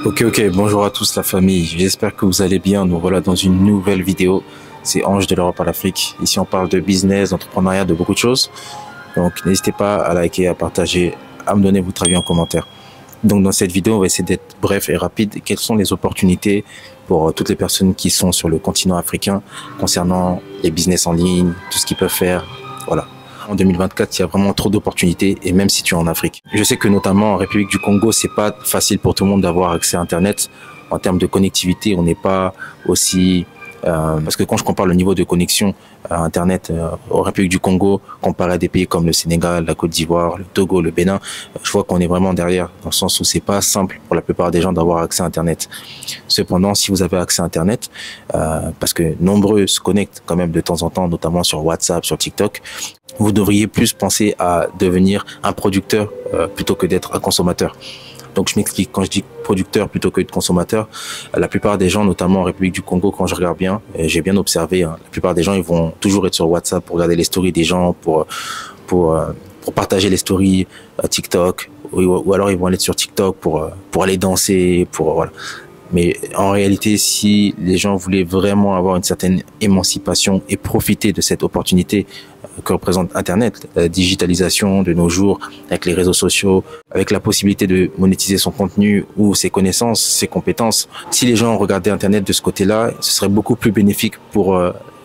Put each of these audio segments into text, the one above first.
Ok, bonjour à tous la famille, j'espère que vous allez bien. Nous voilà dans une nouvelle vidéo, c'est Ange de l'Europe à l'Afrique. Ici on parle de business, d'entrepreneuriat, de beaucoup de choses. Donc n'hésitez pas à liker, à partager, à me donner votre avis en commentaire. Donc dans cette vidéo, on va essayer d'être bref et rapide. Quelles sont les opportunités pour toutes les personnes qui sont sur le continent africain concernant les business en ligne, tout ce qu'ils peuvent faire, voilà. En 2024, il y a vraiment trop d'opportunités et même si tu es en Afrique. Je sais que notamment en République du Congo, c'est pas facile pour tout le monde d'avoir accès à Internet. En termes de connectivité, on n'est pas aussi... parce que quand je compare le niveau de connexion à Internet en République du Congo, comparé à des pays comme le Sénégal, la Côte d'Ivoire, le Togo, le Bénin, je vois qu'on est vraiment derrière, dans le sens où c'est pas simple pour la plupart des gens d'avoir accès à Internet. Cependant, si vous avez accès à Internet, parce que nombreux se connectent quand même de temps en temps, notamment sur WhatsApp, sur TikTok, vous devriez plus penser à devenir un producteur plutôt que d'être un consommateur. Donc je m'explique, quand je dis producteur plutôt que de consommateur, la plupart des gens, notamment en République du Congo, quand je regarde bien, j'ai bien observé, la plupart des gens, ils vont toujours être sur WhatsApp pour regarder les stories des gens, pour partager les stories TikTok, ou alors ils vont aller sur TikTok pour aller danser, voilà. Mais en réalité, si les gens voulaient vraiment avoir une certaine émancipation et profiter de cette opportunité que représente Internet, la digitalisation de nos jours, avec les réseaux sociaux, avec la possibilité de monétiser son contenu ou ses connaissances, ses compétences, si les gens regardaient Internet de ce côté-là, ce serait beaucoup plus bénéfique pour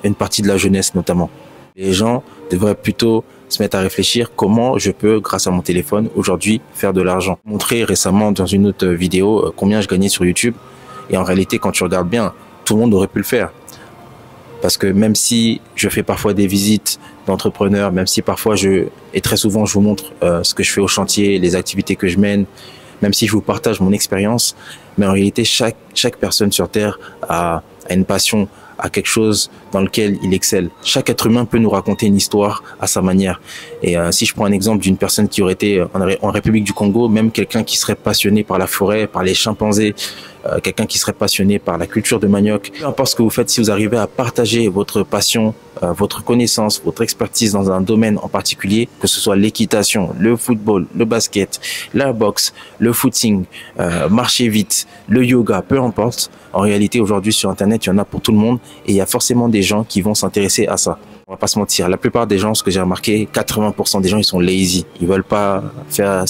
une partie de la jeunesse notamment. Les gens devraient plutôt se mettre à réfléchir comment je peux, grâce à mon téléphone, aujourd'hui, faire de l'argent. J'ai montré récemment dans une autre vidéo combien je gagnais sur YouTube. Et en réalité, quand tu regardes bien, tout le monde aurait pu le faire. Parce que même si je fais parfois des visites d'entrepreneurs, même si parfois et très souvent je vous montre ce que je fais au chantier, les activités que je mène, même si je vous partage mon expérience, mais en réalité, chaque personne sur Terre a une passion, a quelque chose dans lequel il excelle. Chaque être humain peut nous raconter une histoire à sa manière. Et si je prends un exemple d'une personne qui aurait été en République du Congo, même quelqu'un qui serait passionné par la forêt, par les chimpanzés, quelqu'un qui serait passionné par la culture de manioc, peu importe ce que vous faites, si vous arrivez à partager votre passion, votre connaissance, votre expertise dans un domaine en particulier, que ce soit l'équitation, le football, le basket, la boxe, le footing, marcher vite, le yoga, peu importe. En réalité, aujourd'hui sur Internet, il y en a pour tout le monde et il y a forcément des gens qui vont s'intéresser à ça. On va pas se mentir, la plupart des gens, ce que j'ai remarqué, 80% des gens, ils sont lazy. Ils veulent pas faire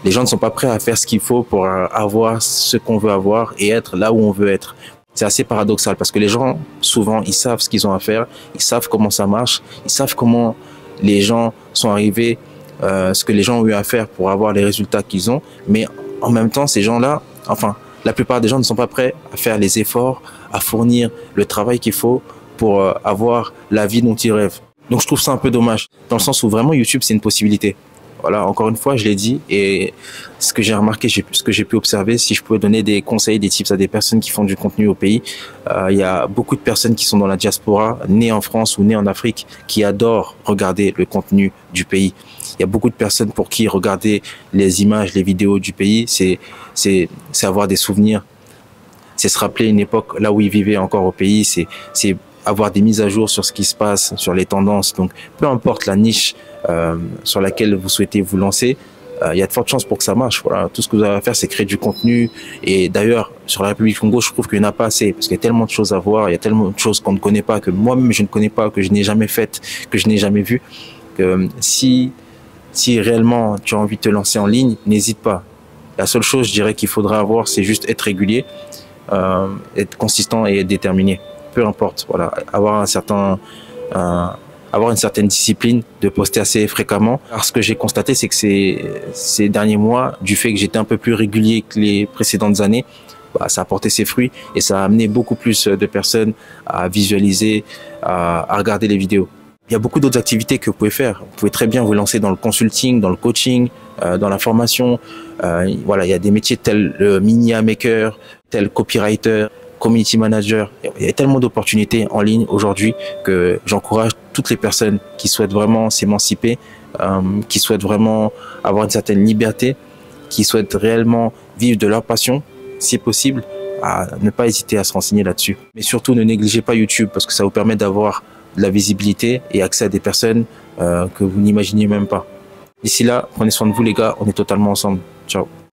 les gens ne sont pas prêts à faire ce qu'il faut pour avoir ce qu'on veut avoir et être là où on veut être. C'est assez paradoxal parce que les gens, souvent, ils savent ce qu'ils ont à faire, ils savent comment ça marche, ils savent comment les gens sont arrivés, ce que les gens ont eu à faire pour avoir les résultats qu'ils ont. Mais en même temps, ces gens-là, enfin, la plupart des gens ne sont pas prêts à faire les efforts, à fournir le travail qu'il faut pour avoir la vie dont ils rêvent. Donc je trouve ça un peu dommage, dans le sens où vraiment YouTube, c'est une possibilité. Voilà, encore une fois, je l'ai dit, et ce que j'ai remarqué, ce que j'ai pu observer, si je pouvais donner des conseils, des tips à des personnes qui font du contenu au pays, il y a beaucoup de personnes qui sont dans la diaspora, nées en France ou nées en Afrique, qui adorent regarder le contenu du pays. Il y a beaucoup de personnes pour qui regarder les images, les vidéos du pays, c'est avoir des souvenirs, c'est se rappeler une époque là où ils vivaient encore au pays, c'est avoir des mises à jour sur ce qui se passe, sur les tendances. Donc, peu importe la niche sur laquelle vous souhaitez vous lancer, il y a de fortes chances pour que ça marche. Voilà, tout ce que vous avez à faire, c'est créer du contenu. Et d'ailleurs, sur la République du Congo, je trouve qu'il n'y en a pas assez, parce qu'il y a tellement de choses à voir, il y a tellement de choses qu'on ne connaît pas, que moi-même je ne connais pas, que je n'ai jamais faites, que je n'ai jamais vues. Que si réellement tu as envie de te lancer en ligne, n'hésite pas. La seule chose, je dirais, qu'il faudra avoir, c'est juste être régulier, être consistant et être déterminé. Peu importe, voilà, avoir une certaine discipline, de poster assez fréquemment. Alors, ce que j'ai constaté, c'est que ces derniers mois, du fait que j'étais un peu plus régulier que les précédentes années, ça a porté ses fruits et ça a amené beaucoup plus de personnes à visualiser, à regarder les vidéos. Il y a beaucoup d'autres activités que vous pouvez faire. Vous pouvez très bien vous lancer dans le consulting, dans le coaching, dans la formation. Voilà, il y a des métiers tels le media maker, tel copywriter, community manager. Il y a tellement d'opportunités en ligne aujourd'hui que j'encourage toutes les personnes qui souhaitent vraiment s'émanciper, qui souhaitent vraiment avoir une certaine liberté, qui souhaitent réellement vivre de leur passion, si possible, à ne pas hésiter à se renseigner là-dessus. Mais surtout, ne négligez pas YouTube parce que ça vous permet d'avoir de la visibilité et accès à des personnes que vous n'imaginez même pas. D'ici là, prenez soin de vous les gars, on est totalement ensemble. Ciao.